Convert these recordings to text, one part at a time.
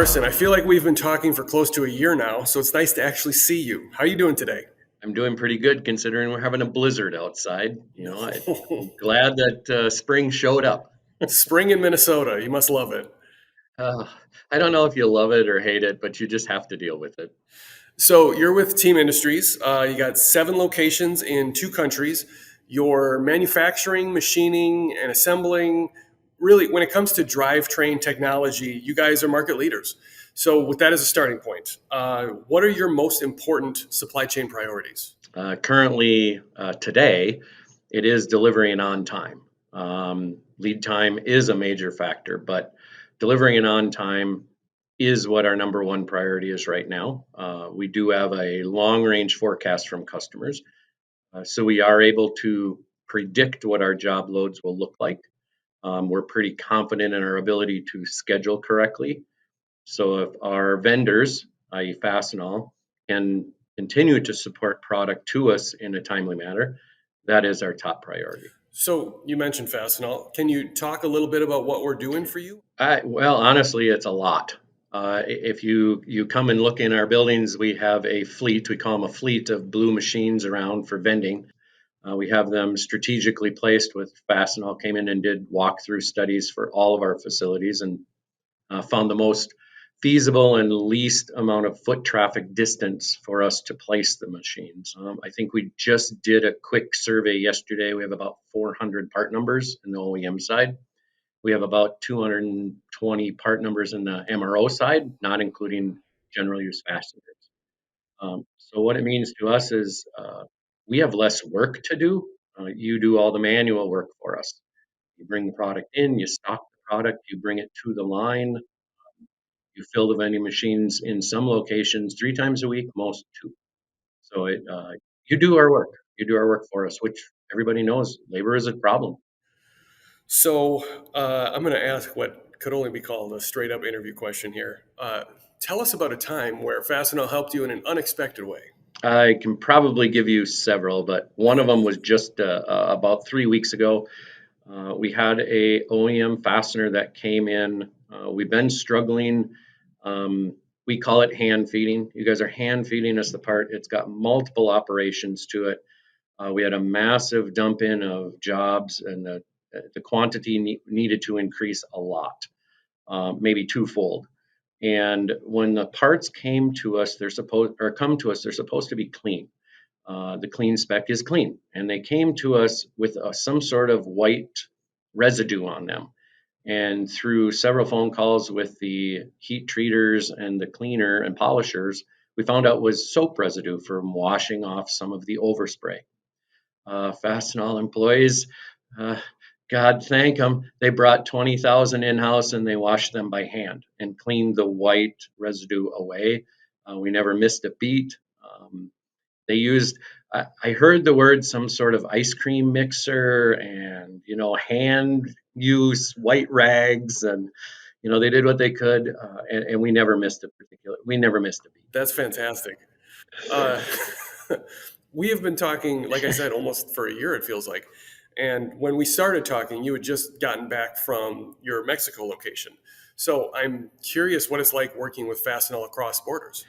Larson, I feel like we've been talking for close to a year now, so it's nice to actually see you. How are you doing today? I'm doing pretty good considering we're having a blizzard outside. I'm glad that spring showed up. Spring in Minnesota, you must love it. Uh, I don't know if you love it or hate it, but you just have to deal with it. So you're with Team Industries. You got 7 locations in 2 countries. You're manufacturing, machining, and assembling. Really, when it comes to drivetrain technology, you guys are market leaders. So, with that as a starting point, what are your most important supply chain priorities? Currently, today, it is delivering on time. Lead time is a major factor, but delivering it on time is what our number one priority is right now. We do have a long range forecast from customers. So we are able to predict what our job loads will look like. We're pretty confident in our ability to schedule correctly. So if our vendors, i.e. Fastenal, can continue to support product to us in a timely manner, that is our top priority. So, you mentioned Fastenal. Can you talk a little bit about what we're doing for you? Well, honestly, it's a lot. If you come and look in our buildings, we have a fleet. We call them a fleet of blue machines around for vending. We have them strategically placed with Fastenal, came in and did walkthrough studies for all of our facilities and found the most feasible and least amount of foot traffic distance for us to place the machines. I think we just did a quick survey yesterday. We have about 400 part numbers in the OEM side. We have about 220 part numbers in the MRO side, not including general use fasteners. So what it means to us is we have less work to do. You do all the manual work for us. You bring the product in, you stock the product, you bring it to the line, you fill the vending machines in some locations 3 times a week, most two. So you do our work. You do our work for us, which everybody knows labor is a problem. So, I'm going to ask what could only be called a straight up interview question here. Tell us about a time where Fastenal helped you in an unexpected way. I can probably give you several, but one of them was just about 3 weeks ago. We had a OEM fastener that came in. We've been struggling. We call it hand feeding. You guys are hand feeding us the part. It's got multiple operations to it. We had a massive dump in of jobs, and the quantity needed to increase a lot, maybe twofold. And when the parts came to us, they're supposed to be clean. The clean spec is clean, and they came to us with some sort of white residue on them. And through several phone calls with the heat treaters and the cleaner and polishers, we found out it was soap residue from washing off some of the overspray. Fastenal employees, uh, God thank them, they brought 20,000 in-house and they washed them by hand and cleaned the white residue away. We never missed a beat. They used, I heard the word some sort of ice cream mixer and, hand use white rags, and, they did what they could. And we never missed a beat. That's fantastic. Uh, we have been talking, like I said, almost for a year, it feels like. And when we started talking, you had just gotten back from your Mexico location. So I'm curious what it's like working with Fastenal across borders.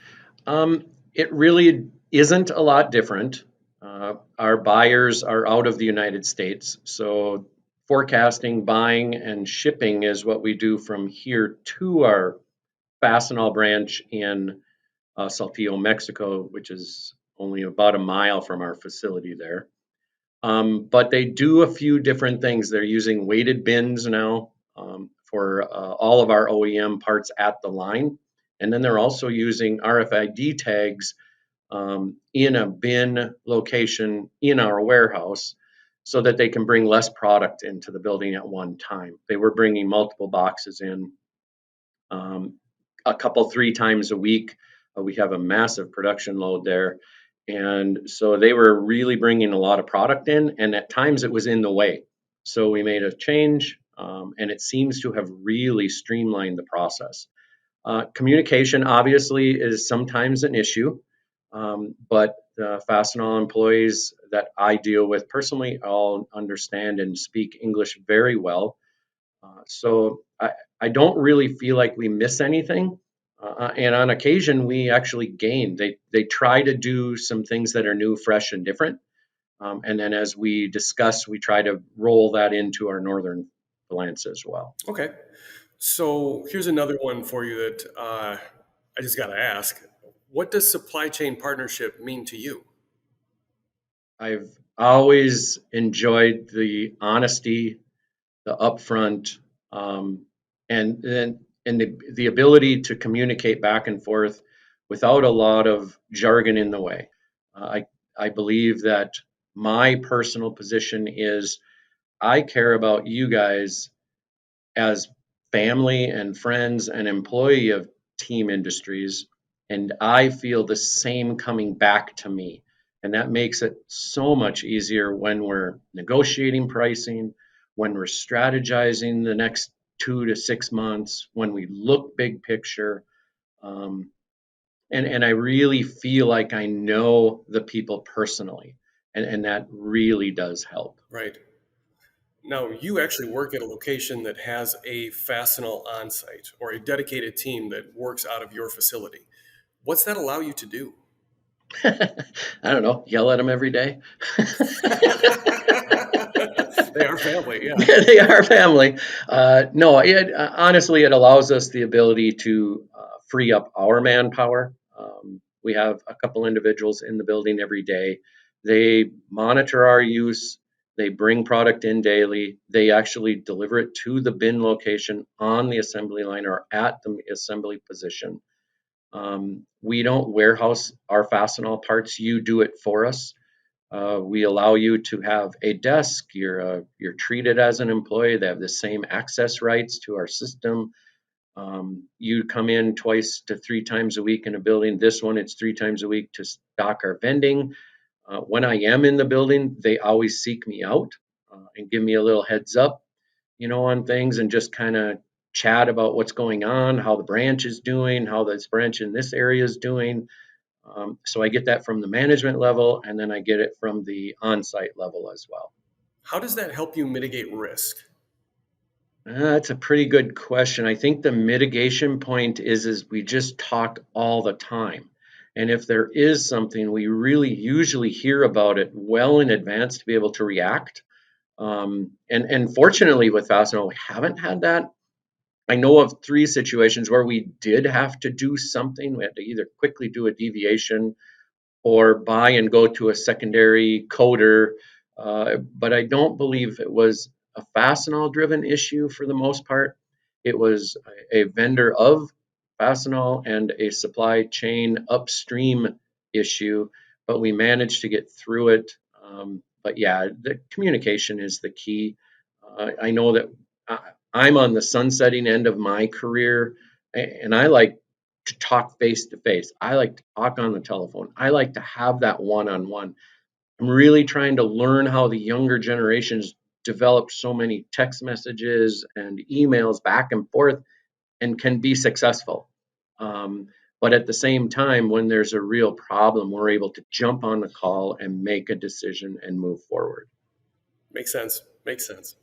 It really isn't a lot different. Our buyers are out of the United States, so forecasting, buying, and shipping is what we do from here to our Fastenal branch in Saltillo, Mexico, which is only about a mile from our facility there. But they do a few different things. They're using weighted bins now for all of our OEM parts at the line. And then they're also using RFID tags in a bin location in our warehouse so that they can bring less product into the building at one time. They were bringing multiple boxes in um, a couple, 3 times a week. We have a massive production load there. And so they were really bringing a lot of product in, and at times it was in the way. So we made a change, and it seems to have really streamlined the process. Communication obviously is sometimes an issue, but the Fastenal employees that I deal with personally all understand and speak English very well. So I don't really feel like we miss anything. And on occasion, we actually gain. They try to do some things that are new, fresh, and different. And then as we discuss, we try to roll that into our northern plants as well. Okay. So here's another one for you that I just got to ask. What does supply chain partnership mean to you? I've always enjoyed the honesty, the upfront, and the ability to communicate back and forth without a lot of jargon in the way. I believe that my personal position is I care about you guys as family and friends and employee of Team Industries, and I feel the same coming back to me. And that makes it so much easier when we're negotiating pricing, when we're strategizing the next 2 to 6 months, when we look big picture. Um, and I really feel like I know the people personally, and that really does help. Right. Now, you actually work at a location that has a Fastenal on site or a dedicated team that works out of your facility. What's that allow you to do? I don't know, yell at them every day. They are family, yeah. They are family. No, honestly, it allows us the ability to free up our manpower. We have a couple individuals in the building every day. They monitor our use. They bring product in daily. They actually deliver it to the bin location on the assembly line or at the assembly position. We don't warehouse our Fastenal parts. You do it for us. We allow you to have a desk. You're treated as an employee. They have the same access rights to our system. You come in 2 to 3 times a week in a building. This one, it's 3 times a week to stock our vending. When I am in the building, they always seek me out and give me a little heads up, on things and just kind of chat about what's going on, how the branch is doing, how this branch in this area is doing. So I get that from the management level, and then I get it from the on-site level as well. How does that help you mitigate risk? That's a pretty good question. I think the mitigation point is we just talk all the time. And if there is something, we really usually hear about it well in advance to be able to react. And fortunately with Fastenal, we haven't had that. I know of 3 situations where we did have to do something. We had to either quickly do a deviation or buy and go to a secondary coder. But I don't believe it was a Fastenal driven issue for the most part. It was a vendor of Fastenal and a supply chain upstream issue, but we managed to get through it. But yeah, the communication is the key. I know that I'm on the sunsetting end of my career, and I like to talk face to face. I like to talk on the telephone. I like to have that one on one. I'm really trying to learn how the younger generations developed so many text messages and emails back and forth and can be successful. Um, but at the same time, when there's a real problem, we're able to jump on the call and make a decision and move forward. Makes sense. Makes sense.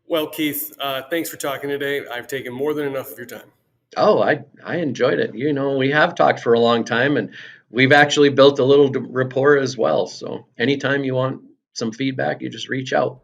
Well, Keith, thanks for talking today. I've taken more than enough of your time. Oh, I enjoyed it. We have talked for a long time and we've actually built a little rapport as well. So anytime you want some feedback, you just reach out.